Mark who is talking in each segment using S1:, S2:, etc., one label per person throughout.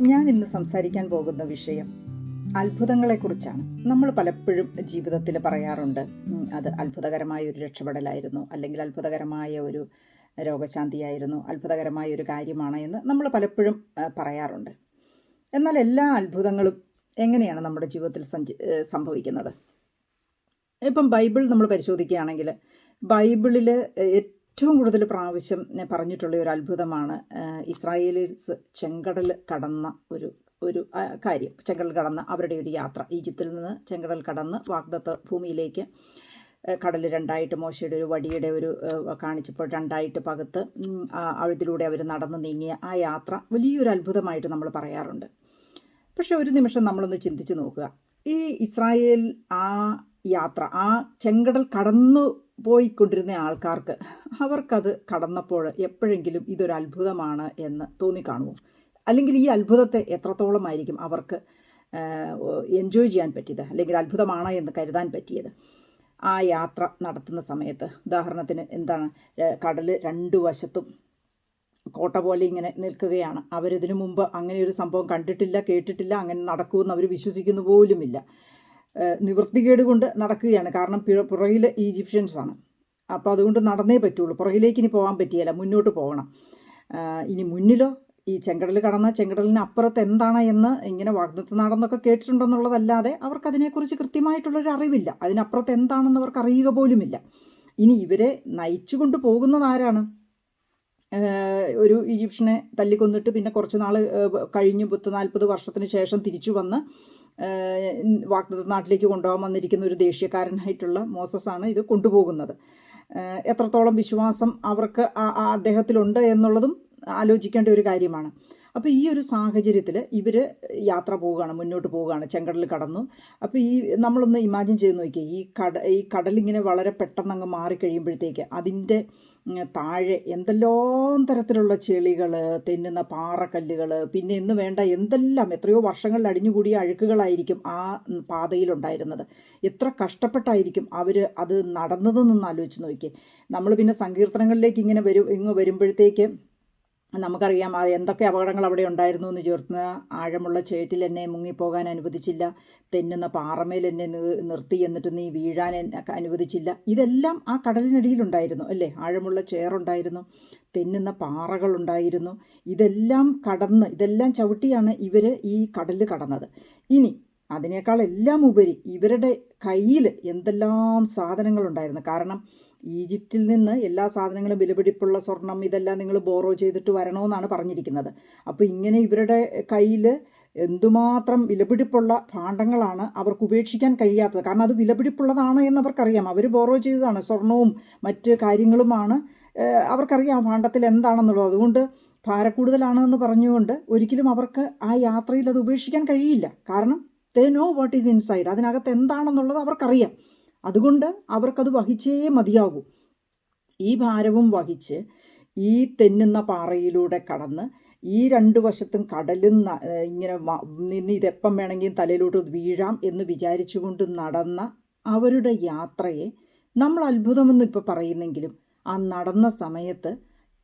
S1: ഞാൻ ഇന്ന് സംസാരിക്കാൻ പോകുന്ന വിഷയം അത്ഭുതങ്ങളെക്കുറിച്ചാണ്. നമ്മൾ പലപ്പോഴും ജീവിതത്തിൽ പറയാറുണ്ട്, അത് അത്ഭുതകരമായ ഒരു രക്ഷപ്പെടലായിരുന്നു, അല്ലെങ്കിൽ അത്ഭുതകരമായ ഒരു രോഗശാന്തിയായിരുന്നു, അത്ഭുതകരമായ ഒരു കാര്യമാണ് എന്ന് നമ്മൾ പലപ്പോഴും പറയാറുണ്ട്. എന്നാൽ എല്ലാ അത്ഭുതങ്ങളും എങ്ങനെയാണ് നമ്മുടെ ജീവിതത്തിൽ സംഭവിക്കുന്നത്? ഇപ്പം ബൈബിൾ നമ്മൾ പരിശോധിക്കുകയാണെങ്കിൽ ബൈബിളിൽ ഏറ്റവും കൂടുതൽ പ്രാവശ്യം പറഞ്ഞിട്ടുള്ള ഒരു അത്ഭുതമാണ് ഇസ്രായേലിസ് ചെങ്കടൽ കടന്ന ഒരു കാര്യം. ചെങ്കടൽ കടന്ന അവരുടെ ഒരു യാത്ര, ഈജിപ്തിൽ നിന്ന് ചെങ്കടൽ കടന്ന് വാഗ്ദത്ത ഭൂമിയിലേക്ക് കടൽ രണ്ടായിട്ട് മോശയുടെ ഒരു വടിയുടെ ഒരു കാണിച്ചപ്പോൾ രണ്ടായിട്ട് പകുത്ത് അതിലൂടെ അവർ നടന്നു നീങ്ങിയ ആ യാത്ര വലിയൊരു അത്ഭുതമായിട്ട് നമ്മൾ പറയാറുണ്ട്. പക്ഷെ ഒരു നിമിഷം നമ്മളൊന്ന് ചിന്തിച്ച് നോക്കുക. ഈ ഇസ്രായേൽ ആ യാത്ര, ആ ചെങ്കടൽ കടന്നു പോയിക്കൊണ്ടിരുന്ന ആൾക്കാർക്ക്, അവർക്കത് കടന്നപ്പോൾ എപ്പോഴെങ്കിലും ഇതൊരു അത്ഭുതമാണ് എന്ന് തോന്നിക്കാണുമോ? അല്ലെങ്കിൽ ഈ അത്ഭുതത്തെ എത്രത്തോളമായിരിക്കും അവർക്ക് എൻജോയ് ചെയ്യാൻ പറ്റിയത്, അല്ലെങ്കിൽ അത്ഭുതമാണ് എന്ന് കരുതാൻ പറ്റിയത്? ആ യാത്ര നടത്തുന്ന സമയത്ത് ഉദാഹരണത്തിന് എന്താണ്, കടൽ രണ്ടു വശത്തും കോട്ട പോലെ ഇങ്ങനെ നിൽക്കുകയാണ്. അവരിതിനു മുമ്പ് അങ്ങനെ ഒരു സംഭവം കണ്ടിട്ടില്ല, കേട്ടിട്ടില്ല, അങ്ങനെ നടക്കുമെന്ന് അവർ വിശ്വസിക്കുന്നു പോലുമില്ല. നിവൃത്തികേട് കൊണ്ട് നടക്കുകയാണ്. കാരണം പുറകിൽ ഈജിപ്ഷ്യൻസാണ്. അപ്പോൾ അതുകൊണ്ട് നടന്നേ പറ്റുള്ളൂ. പുറകിലേക്ക് ഇനി പോകാൻ പറ്റിയല്ല, മുന്നോട്ട് പോകണം. ഇനി മുന്നിലോ ഈ ചെങ്കടൽ കടന്ന ചെങ്കടലിന് അപ്പുറത്ത് എന്താണ് എന്ന് ഇങ്ങനെ വാഗ്ദത്ത നാടെന്നൊക്കെ കേട്ടിട്ടുണ്ടെന്നുള്ളതല്ലാതെ അവർക്കതിനെക്കുറിച്ച് കൃത്യമായിട്ടുള്ളൊരു അറിവില്ല. അതിനപ്പുറത്ത് എന്താണെന്ന് അവർക്ക് അറിയുക പോലുമില്ല. ഇനി ഇവരെ നയിച്ചു കൊണ്ട് പോകുന്നത് ആരാണ്? ഒരു ഈജിപ്ഷ്യനെ തല്ലിക്കൊന്നിട്ട് പിന്നെ കുറച്ച് നാൾ കഴിഞ്ഞ് 40 വർഷത്തിന് ശേഷം തിരിച്ചു വന്ന് വാഗ്ദത്ത നാട്ടിലേക്ക് കൊണ്ടുപോകാൻ വന്നിരിക്കുന്ന ഒരു ദേഷ്യക്കാരനായിട്ടുള്ള മോസസാണ് ഇത് കൊണ്ടുപോകുന്നത്. എത്രത്തോളം വിശ്വാസം അവർക്ക് അദ്ദേഹത്തിലുണ്ട് എന്നുള്ളതും ആലോചിക്കേണ്ട ഒരു കാര്യമാണ്. അപ്പോൾ ഈ ഒരു സാഹചര്യത്തിൽ ഇവർ യാത്ര പോവുകയാണ്, മുന്നോട്ട് പോവുകയാണ്, ചെങ്കടൽ കടന്നു. അപ്പോൾ നമ്മളൊന്ന് ഇമാജിൻ ചെയ്ത് നോക്കിയേ, ഈ കടലിങ്ങനെ വളരെ പെട്ടെന്ന് അങ്ങ് മാറിക്കഴിയുമ്പോഴത്തേക്ക് അതിൻ്റെ താഴെ എന്തെല്ലാം തരത്തിലുള്ള ചെളികൾ, തെന്നുന്ന പാറക്കല്ലുകൾ, പിന്നെ എന്ന് വേണ്ട എന്തെല്ലാം എത്രയോ വർഷങ്ങളിൽ അടിഞ്ഞുകൂടിയ അഴുക്കുകളായിരിക്കും ആ പാതയിലുണ്ടായിരുന്നത്. എത്ര കഷ്ടപ്പെട്ടായിരിക്കും അവർ അത് നടന്നതെന്നൊന്ന് ആലോചിച്ച് നോക്കിയേ. നമ്മൾ പിന്നെ സങ്കീർത്തനങ്ങളിലേക്ക് ഇങ്ങനെ വരുമ്പോഴത്തേക്ക് നമുക്കറിയാം എന്തൊക്കെ അപകടങ്ങൾ അവിടെ ഉണ്ടായിരുന്നു എന്ന്. ചേർന്ന് ആഴമുള്ള ചേറ്റിൽ എന്നെ മുങ്ങിപ്പോകാൻ അനുവദിച്ചില്ല, തെന്നുന്ന പാറമേൽ എന്നെ നിർത്തി, എന്നിട്ട് നീ വീഴാൻ അനുവദിച്ചില്ല. ഇതെല്ലാം ആ കടലിനടിയിലുണ്ടായിരുന്നു അല്ലേ? ആഴമുള്ള ചേറുണ്ടായിരുന്നു, തെന്നുന്ന പാറകളുണ്ടായിരുന്നു. ഇതെല്ലാം ചവിട്ടിയാണ് ഇവർ ഈ കടൽ കടന്നത്. ഇനി അതിനേക്കാൾ എല്ലാം ഉപരി ഇവരുടെ കയ്യിൽ എന്തെല്ലാം സാധനങ്ങളുണ്ടായിരുന്നു. കാരണം ഈജിപ്തിൽ നിന്ന് എല്ലാ സാധനങ്ങളും, വിലപിടിപ്പുള്ള സ്വർണം, ഇതെല്ലാം നിങ്ങൾ ബോറോ ചെയ്തിട്ട് വരണമെന്നാണ് പറഞ്ഞിരിക്കുന്നത്. അപ്പോൾ ഇങ്ങനെ ഇവരുടെ കയ്യിൽ എന്തുമാത്രം വിലപിടിപ്പുള്ള ഭാണ്ഡങ്ങളാണ് അവർക്ക് ഉപേക്ഷിക്കാൻ കഴിയാത്തത്. കാരണം അത് വിലപിടിപ്പുള്ളതാണ് എന്നവർക്കറിയാം. അവർ ബോറോ ചെയ്തതാണ്, സ്വർണവും മറ്റ് കാര്യങ്ങളുമാണ്. അവർക്കറിയാം ഭാണ്ഡത്തിൽ എന്താണെന്നുള്ളത്. അതുകൊണ്ട് ഭാരക്കൂടുതലാണെന്ന് പറഞ്ഞുകൊണ്ട് ഒരിക്കലും അവർക്ക് ആ യാത്രയിൽ അത് ഉപേക്ഷിക്കാൻ കഴിയില്ല. കാരണം they know what is inside, അതിനകത്ത് എന്താണെന്നുള്ളത് അവർക്കറിയാം. അതുകൊണ്ട് അവർക്കത് വഹിച്ചേ മതിയാകൂ. ഈ ഭാരവും വഹിച്ച് ഈ തെന്നുന്ന പാറയിലൂടെ കടന്ന് ഈ രണ്ടു വശത്തും കടലും ഇങ്ങനെ നിന്ന് ഇതെപ്പം വേണമെങ്കിലും തലയിലോട്ട് വീഴാം എന്ന് വിചാരിച്ചുകൊണ്ട് നടന്ന അവരുടെ യാത്രയെ നമ്മൾ അത്ഭുതമെന്ന് ഇപ്പോൾ പറയുന്നെങ്കിലും, ആ നടന്ന സമയത്ത്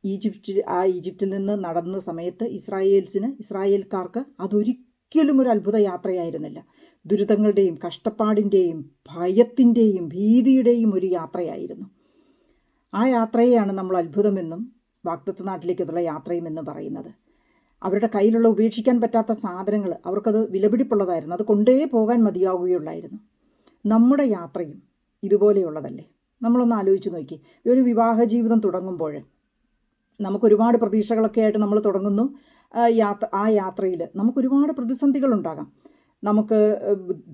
S1: ഈജിപ്തിൽ നിന്ന് നടന്ന സമയത്ത് ഇസ്രായേൽക്കാർക്ക് അതൊരിക്കലും ഒരു അത്ഭുത യാത്രയായിരുന്നില്ല. ദുരിതങ്ങളുടെയും കഷ്ടപ്പാടിൻ്റെയും ഭയത്തിൻ്റെയും ഭീതിയുടെയും ഒരു യാത്രയായിരുന്നു. ആ യാത്രയെയാണ് നമ്മൾ അത്ഭുതമെന്നും വാഗ്ദത്ത നാട്ടിലേക്കുള്ള യാത്രയുമെന്നും പറയുന്നത്. അവരുടെ കയ്യിലുള്ള ഉപേക്ഷിക്കാൻ പറ്റാത്ത സാധനങ്ങൾ അവർക്കത് വിലപിടിപ്പുള്ളതായിരുന്നു. അത് കൊണ്ടേ പോകാൻ മതിയാവുകയുള്ളായിരുന്നു. നമ്മുടെ യാത്രയും ഇതുപോലെയുള്ളതല്ലേ? നമ്മളൊന്ന് ആലോചിച്ച് നോക്കി. ഒരു വിവാഹ ജീവിതം തുടങ്ങുമ്പോൾ നമുക്കൊരുപാട് പ്രതീക്ഷകളൊക്കെ ആയിട്ട് നമ്മൾ തുടങ്ങുന്നു. ആ യാത്രയിൽ നമുക്കൊരുപാട് പ്രതിസന്ധികളുണ്ടാകാം. നമുക്ക്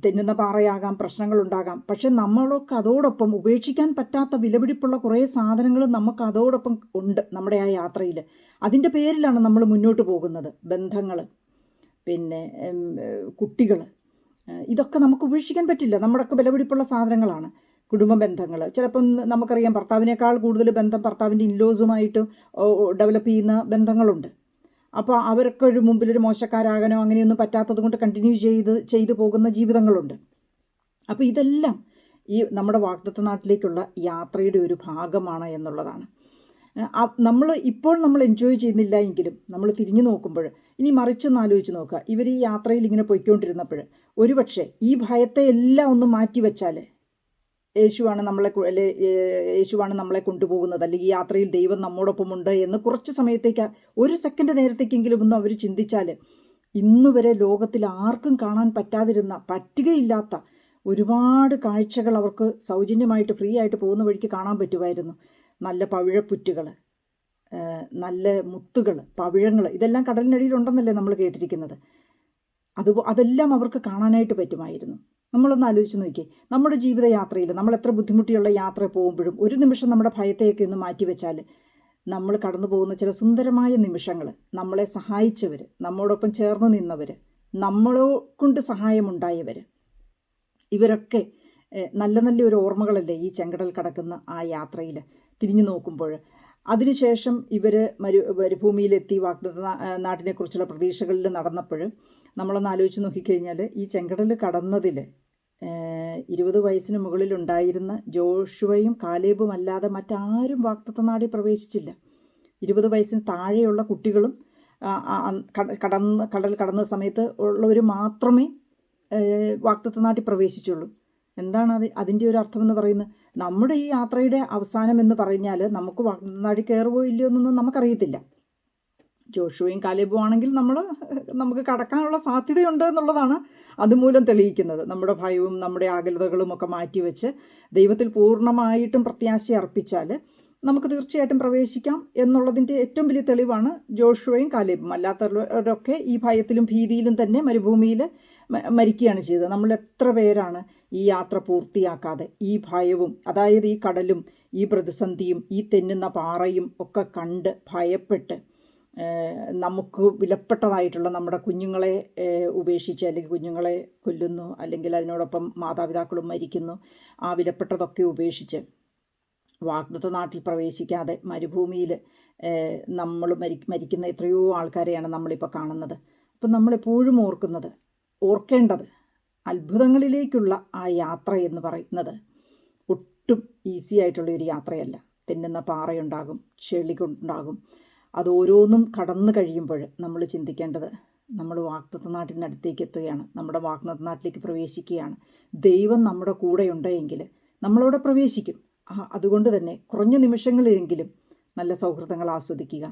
S1: തെന്നുന്ന പാറയാകാം, പ്രശ്നങ്ങളുണ്ടാകാം. പക്ഷെ നമ്മളൊക്കെ അതോടൊപ്പം ഉപേക്ഷിക്കാൻ പറ്റാത്ത വിലപിടിപ്പുള്ള കുറേ സാധനങ്ങൾ നമുക്ക് അതോടൊപ്പം ഉണ്ട് നമ്മുടെ ആ യാത്രയിൽ. അതിൻ്റെ പേരിലാണ് നമ്മൾ മുന്നോട്ട് പോകുന്നത്. ബന്ധങ്ങൾ, പിന്നെ കുട്ടികൾ, ഇതൊക്കെ നമുക്ക് ഉപേക്ഷിക്കാൻ പറ്റില്ല. നമ്മുടെയൊക്കെ വിലപിടിപ്പുള്ള സാധനങ്ങളാണ്. കുടുംബ ബന്ധങ്ങൾ, ചിലപ്പം നമുക്കറിയാം ഭർത്താവിനേക്കാൾ കൂടുതൽ ബന്ധം ഭർത്താവിൻ്റെ ഇൻലോസുമായിട്ട് ഡെവലപ്പ് ചെയ്യുന്ന ബന്ധങ്ങളുണ്ട്. അപ്പോൾ അവർക്ക് ഒരു മുമ്പിലൊരു മോശക്കാരാകാനോ അങ്ങനെയൊന്നും പറ്റാത്തത് കൊണ്ട് കണ്ടിന്യൂ ചെയ്തു പോകുന്ന ജീവിതങ്ങളുണ്ട്. അപ്പോൾ ഇതെല്ലാം ഈ നമ്മുടെ വാഗ്ദത്ത നാട്ടിലേക്കുള്ള യാത്രയുടെ ഒരു ഭാഗമാണ് എന്നുള്ളതാണ്. നമ്മൾ എൻജോയ് ചെയ്യുന്നില്ല എങ്കിലും നമ്മൾ തിരിഞ്ഞു നോക്കുമ്പോൾ ഇനി മറിച്ചൊന്ന് ആലോചിച്ച് നോക്കുക. ഇവർ ഈ യാത്രയിൽ ഇങ്ങനെ പൊയ്ക്കൊണ്ടിരുന്നപ്പോൾ ഒരുപക്ഷെ ഈ ഭയത്തെ എല്ലാം ഒന്ന് മാറ്റി വെച്ചാൽ യേശുവാണ് നമ്മളെ കൊണ്ടുപോകുന്നത്, അല്ലെങ്കിൽ ഈ യാത്രയിൽ ദൈവം നമ്മോടൊപ്പമുണ്ട് എന്ന് കുറച്ച് സമയത്തേക്ക്, ഒരു സെക്കൻഡ് നേരത്തേക്കെങ്കിലും ഒന്ന് അവർ ചിന്തിച്ചാൽ ഇന്നുവരെ ലോകത്തിൽ ആർക്കും കാണാൻ പറ്റുകയില്ലാത്ത ഒരുപാട് കാഴ്ചകൾ അവർക്ക് സൗജന്യമായിട്ട് ഫ്രീ ആയിട്ട് പോകുന്ന വഴിക്ക് കാണാൻ പറ്റുമായിരുന്നു. നല്ല പവിഴപ്പുറ്റുകൾ, നല്ല മുത്തുകൾ, പവിഴങ്ങൾ, ഇതെല്ലാം കടലിനടിയിലുണ്ടെന്നല്ലേ നമ്മൾ കേട്ടിരിക്കുന്നത്. അതെല്ലാം അവർക്ക് കാണാനായിട്ട് പറ്റുമായിരുന്നു. നമ്മളൊന്ന് ആലോചിച്ച് നോക്കിയേ, നമ്മുടെ ജീവിതയാത്രയിൽ നമ്മൾ എത്ര ബുദ്ധിമുട്ടിയുള്ള യാത്ര പോകുമ്പോഴും ഒരു നിമിഷം നമ്മുടെ ഭയത്തെയൊക്കെ ഒന്ന് മാറ്റിവെച്ചാൽ നമ്മൾ കടന്നു പോകുന്ന ചില സുന്ദരമായ നിമിഷങ്ങൾ, നമ്മളെ സഹായിച്ചവർ, നമ്മോടൊപ്പം ചേർന്ന് നിന്നവർ, നമ്മളെ കൊണ്ട് സഹായമുണ്ടായവർ, ഇവരൊക്കെ നല്ല ഒരു ഓർമ്മകളല്ലേ ഈ ചെങ്കടൽ കടക്കുന്ന ആ യാത്രയിൽ തിരിഞ്ഞു നോക്കുമ്പോൾ. അതിനുശേഷം ഇവർ മരുഭൂമിയിലെത്തി വാഗ്ദത്ത നാട്ടിനെക്കുറിച്ചുള്ള പ്രതീക്ഷകളിൽ നടന്നപ്പോൾ നമ്മളൊന്ന് ആലോചിച്ച് നോക്കിക്കഴിഞ്ഞാൽ ഈ ചെങ്കടൽ കടന്നതിൽ 20 വയസ്സിന് മുകളിലുണ്ടായിരുന്ന ജോഷുവയും കാലേബും അല്ലാതെ മറ്റാരും വാഗ്ദത്ത നാട്ടിൽ പ്രവേശിച്ചില്ല. 20 വയസ്സിന് താഴെയുള്ള കുട്ടികളും കടൽ കടന്ന സമയത്ത് ഉള്ളവർ മാത്രമേ വാഗ്ദത്ത നാട്ടിൽ പ്രവേശിച്ചുള്ളൂ. എന്താണ് അതിൻ്റെ ഒരു അർത്ഥം എന്ന് പറയുന്നത്? നമ്മുടെ ഈ യാത്രയുടെ അവസാനം എന്ന് പറഞ്ഞാൽ നമുക്ക് വാഗ്ദത്ത നാട്ടിൽ കയറുമോ ഇല്ലയോ എന്നൊന്നും നമുക്കറിയത്തില്ല. ജോഷുവയും കാലേബും ആണെങ്കിൽ നമുക്ക് കടക്കാനുള്ള സാധ്യതയുണ്ട് എന്നുള്ളതാണ് അതുമൂലം തെളിയിക്കുന്നത്. നമ്മുടെ ഭയവും നമ്മുടെ ആകുലതകളും ഒക്കെ മാറ്റിവെച്ച് ദൈവത്തിൽ പൂർണ്ണമായിട്ടും പ്രത്യാശ അർപ്പിച്ചാൽ നമുക്ക് തീർച്ചയായിട്ടും പ്രവേശിക്കാം എന്നുള്ളതിൻ്റെ ഏറ്റവും വലിയ തെളിവാണ് ജോഷുവയും കാലേബും. അല്ലാത്തവരൊക്കെ ഈ ഭയത്തിലും ഭീതിയിലും തന്നെ മരുഭൂമിയിൽ മരിക്കുകയാണ് ചെയ്തത്. നമ്മൾ എത്ര പേരാണ് ഈ യാത്ര പൂർത്തിയാക്കാതെ ഈ ഭയവും, അതായത് ഈ കടലും ഈ പ്രതിസന്ധിയും ഈ തെന്നുന്ന പാറയും ഒക്കെ കണ്ട് ഭയപ്പെട്ട് നമുക്ക് വിലപ്പെട്ടതായിട്ടുള്ള നമ്മുടെ കുഞ്ഞുങ്ങളെ ഉപേക്ഷിച്ച്, അല്ലെങ്കിൽ കുഞ്ഞുങ്ങളെ കൊല്ലുന്നു, അല്ലെങ്കിൽ അതിനോടൊപ്പം മാതാപിതാക്കളും മരിക്കുന്നു, ആ വിലപ്പെട്ടതൊക്കെ ഉപേക്ഷിച്ച് വാഗ്ദത്ത നാട്ടിൽ പ്രവേശിക്കാതെ മരുഭൂമിയിൽ നമ്മൾ മരിക്കുന്ന എത്രയോ ആൾക്കാരെയാണ് നമ്മളിപ്പോൾ കാണുന്നത്. അപ്പം നമ്മളെപ്പോഴും ഓർക്കേണ്ടത് അത്ഭുതങ്ങളിലേക്കുള്ള ആ യാത്ര എന്ന് പറയുന്നത് ഒട്ടും ഈസി ആയിട്ടുള്ളൊരു യാത്രയല്ല. തെന്നുന്ന പാറയുണ്ടാകും, ചെളികളുണ്ടാകും. അത് ഓരോന്നും കടന്നു കഴിയുമ്പോൾ നമ്മൾ ചിന്തിക്കേണ്ടത് നമ്മൾ വാഗ്ദത്ത നാട്ടിനടുത്തേക്ക് എത്തുകയാണ്, നമ്മുടെ വാഗ്ദത്ത നാട്ടിലേക്ക് പ്രവേശിക്കുകയാണ്. ദൈവം നമ്മുടെ കൂടെയുണ്ട് എങ്കിൽ നമ്മളവിടെ പ്രവേശിക്കും. അതുകൊണ്ട് തന്നെ കുറഞ്ഞ നിമിഷങ്ങളിലെങ്കിലും നല്ല സൗഹൃദങ്ങൾ ആസ്വദിക്കുക.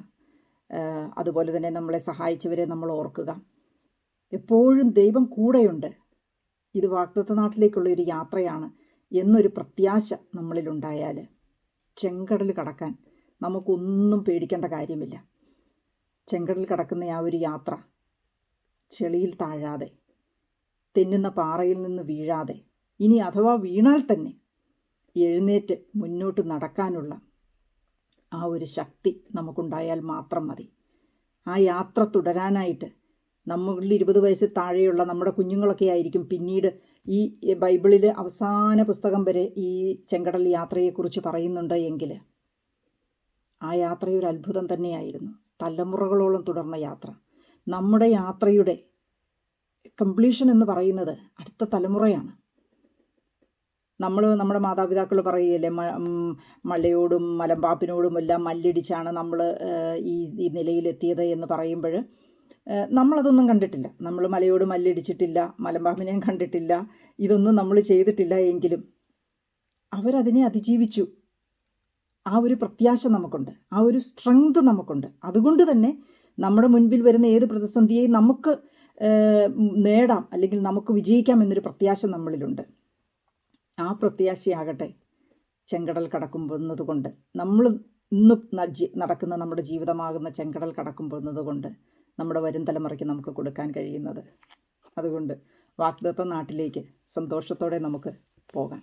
S1: അതുപോലെ തന്നെ നമ്മളെ സഹായിച്ചവരെ നമ്മൾ ഓർക്കുക. എപ്പോഴും ദൈവം കൂടെയുണ്ട്. ഇത് വാഗ്ദത്ത നാട്ടിലേക്കുള്ളൊരു യാത്രയാണ് എന്നൊരു പ്രത്യാശ നമ്മളിലുണ്ടായാൽ ചെങ്കടൽ കടക്കാൻ നമുക്കൊന്നും പേടിക്കേണ്ട കാര്യമില്ല. ചെങ്കടൽ കടക്കുന്ന ആ ഒരു യാത്ര ചെളിയിൽ താഴാതെ, തെന്നുന്ന പാറയിൽ നിന്ന് വീഴാതെ, ഇനി അഥവാ വീണാൽ തന്നെ എഴുന്നേറ്റ് മുന്നോട്ട് നടക്കാനുള്ള ആ ഒരു ശക്തി നമുക്കുണ്ടായാൽ മാത്രം മതി. ആ യാത്ര തുടരാനായിട്ട് നമ്മളിൽ 20 വയസ്സിൽ താഴെയുള്ള നമ്മുടെ കുഞ്ഞുങ്ങളൊക്കെ ആയിരിക്കും പിന്നീട് ഈ ബൈബിളിൽ അവസാന പുസ്തകം വരെ ഈ ചെങ്കടൽ യാത്രയെക്കുറിച്ച് പറയുന്നുണ്ട് എങ്കിൽ ആ യാത്രയൊരു അത്ഭുതം തന്നെയായിരുന്നു. തലമുറകളോളം തുടർന്ന യാത്ര. നമ്മുടെ യാത്രയുടെ കംപ്ലീഷൻ എന്ന് പറയുന്നത് അടുത്ത തലമുറയാണ്. നമ്മുടെ മാതാപിതാക്കൾ പറയുകയല്ലേ, മലയോടും മലമ്പാപ്പിനോടും എല്ലാം മല്ലിടിച്ചാണ് നമ്മൾ ഈ നിലയിലെത്തിയത് എന്ന് പറയുമ്പോൾ നമ്മളതൊന്നും കണ്ടിട്ടില്ല. നമ്മൾ മലയോട് മല്ലിടിച്ചിട്ടില്ല, മലമ്പാമ്പിനെയും കണ്ടിട്ടില്ല, ഇതൊന്നും നമ്മൾ ചെയ്തിട്ടില്ല. എങ്കിലും അവരതിനെ അതിജീവിച്ചു. ആ ഒരു പ്രത്യാശ നമുക്കുണ്ട്, ആ ഒരു സ്ട്രെങ്ത് നമുക്കുണ്ട്. അതുകൊണ്ട് തന്നെ നമ്മുടെ മുൻപിൽ വരുന്ന ഏത് പ്രതിസന്ധിയെയും നമുക്ക് നേടാം, അല്ലെങ്കിൽ നമുക്ക് വിജയിക്കാം എന്നൊരു പ്രത്യാശ നമ്മളിലുണ്ട്. ആ പ്രത്യാശയാകട്ടെ ചെങ്കടൽ കടക്കുമ്പോന്നത് കൊണ്ട്, നമ്മൾ ഇന്ന് നടക്കുന്ന നമ്മുടെ ജീവിതമാകുന്ന ചെങ്കടൽ കടക്കുമ്പോന്നത് കൊണ്ട് നമ്മുടെ വരും തലമുറയ്ക്ക് നമുക്ക് കൊടുക്കാൻ കഴിയുന്നത്. അതുകൊണ്ട് വാഗ്ദത്ത നാട്ടിലേക്ക് സന്തോഷത്തോടെ നമുക്ക് പോകാം.